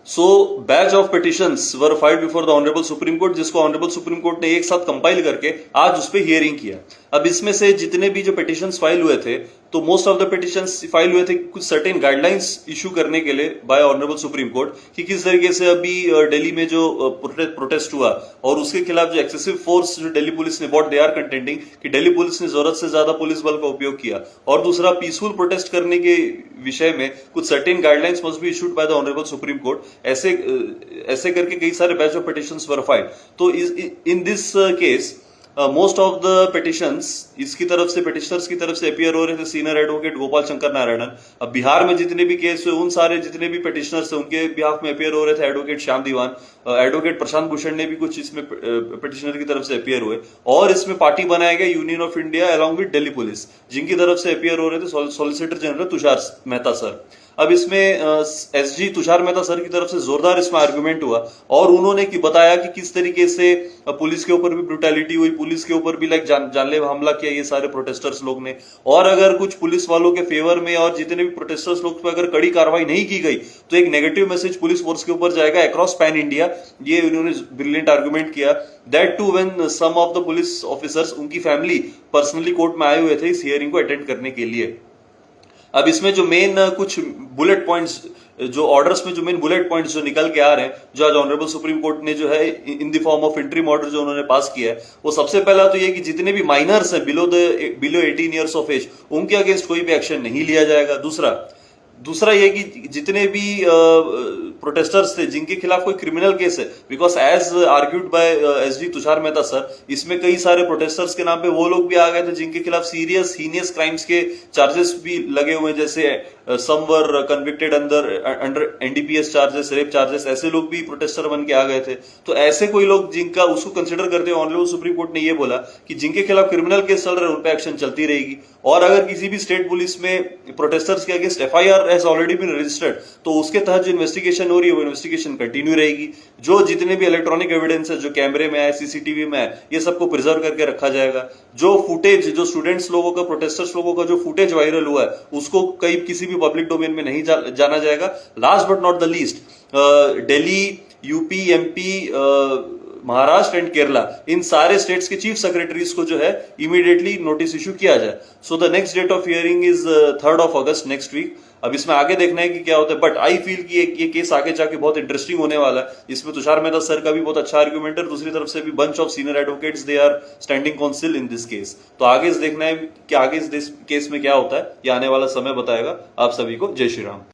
So batch of petitions were filed before the honourable Supreme court, जिसको honourable Supreme court ने एक साथ compile करके आज उस पर हियरिंग किया। अब इसमें से जितने भी जो पिटिशंस फाइल हुए थे, तो most of the petitions file हुए थे कुछ सर्टेन गाइडलाइंस इशू करने के लिए बाय ऑनरेबल सुप्रीम कोर्ट कि किस तरीके से अभी दिल्ली में जो प्रोटेस्ट हुआ और उसके खिलाफ जो एक्सेसिव फोर्स जो दिल्ली पुलिस ने, व्हाट दे आर कंटेंडिंग कि दिल्ली पुलिस ने जरूरत से ज्यादा पुलिस बल का उपयोग किया, और दूसरा पीसफुल प्रोटेस्ट करने के विषय में कुछ certain guidelines must be issued by the honourable Supreme Court. ऐसे करके कई सारे batch of petitions were filed. तो in this case most of the petitions इसकी तरफ से, पिटिशनर्स की तरफ से अपियर हो रहे थे सीनियर एडवोकेट गोपाल शंकर नारायणन। अब बिहार में जितने भी केस हुए उन सारे जितने भी पिटिशनर्स थे उनके बिहाफ में अपियर हो रहे थे एडवोकेट श्याम दीवान, एडवोकेट प्रशांत भूषण ने भी कुछ इसमें पिटिशनर की तरफ से अपियर हुए, और इसमें पार्टी बनाया गया union of India along with Delhi police, जिनकी तरफ से अपियर हो रहे थे solicitor general Tushar Mehta sir. अब इसमें एसजी तुषार मेहता सर की तरफ से जोरदार इसमें आर्गुमेंट हुआ, और उन्होंने बताया कि किस तरीके से पुलिस के ऊपर भी ब्रुटैलिटी हुई, पुलिस के ऊपर भी जानलेवा हमला किया ये सारे प्रोटेस्टर्स लोग ने, और अगर कुछ पुलिस वालों के फेवर में और जितने भी प्रोटेस्टर्स लोग पर अगर कड़ी कार्रवाई नहीं की गई तो एक नेगेटिव मैसेज पुलिस फोर्स के ऊपर जाएगा अक्रॉस पैन इंडिया। ये उन्होंने ब्रिलियंट आर्गुमेंट किया। That too when some of the police officers, उनकी फैमिली पर्सनली कोर्ट में आए हुए थे इस हियरिंग को अटेंड करने के लिए। अब इसमें जो मेन कुछ बुलेट पॉइंट्स, जो ऑर्डर्स में जो मेन बुलेट पॉइंट्स जो निकल के आ रहे हैं, जो आज ऑनरेबल सुप्रीम कोर्ट ने जो है in the form of interim order जो उन्होंने पास किया है, वो सबसे पहला तो ये कि जितने भी माइनर्स हैं बिलो 18 ईयर्स ऑफ एज, उनके अगेंस्ट कोई भी एक्शन नहीं लिया जाएगा। दूसरा ये कि जितने भी प्रोटेस्टर्स थे जिनके खिलाफ कोई क्रिमिनल केस है, because as argued by SG Tushar Mehta sir, इसमें कई सारे प्रोटेस्टर्स के नाम पे वो लोग भी आ गए थे जिनके खिलाफ सीरियस हीनियस क्राइम्स के चार्जेस भी लगे हुए हैं, जैसे some were convicted under NDPS charges, rape charges, ऐसे लोग भी प्रोटेस्टर बन के आ गए थे। तो ऐसे कोई लोग जिनका उसको कंसिडर करते हुए ऑनरेबल सुप्रीम कोर्ट ने ये बोला कि जिनके खिलाफ क्रिमिनल केस चल रहे हैं उन पे एक्शन चलती रहेगी, और अगर किसी भी स्टेट पुलिस में प्रोटेस्टर्स के against FIR has already been registered तो उसके तहत जो इन्वेस्टिगेशन हो रही है वो इन्वेस्टिगेशन कंटिन्यू रहेगी। जो जितने भी इलेक्ट्रॉनिक एविडेंस है जो कैमरे में है, सीसीटीवी में है, ये सबको प्रिजर्व करके रखा जाएगा। जो फुटेज, जो स्टूडेंट्स लोगों का, प्रोटेस्टर्स लोगों का जो फुटेज वायरल हुआ है उसको कहीं किसी भी पब्लिक डोमेन में नहीं जाना जाएगा। Last but not the least, Delhi, UP, MP, Maharashtra and Kerala, इन सारे स्टेट्स के चीफ सेक्रेटरीज को जो है इमीडिएटली नोटिस इशू किया जाए। So the next date of hearing is 3rd of August next week. अब इसमें आगे देखना है कि क्या होता है, बट आई फील कि ये केस आगे जाके बहुत इंटरेस्टिंग होने वाला है। इसमें तुषार मेहता सर का भी बहुत अच्छा आर्गुमेंट है, दूसरी तरफ से भी bunch of senior advocates they are standing counsel in this case. तो आगे देखना है कि आगे इस केस में क्या होता है, ये आने वाला समय बताएगा। आप सभी को जय श्री राम।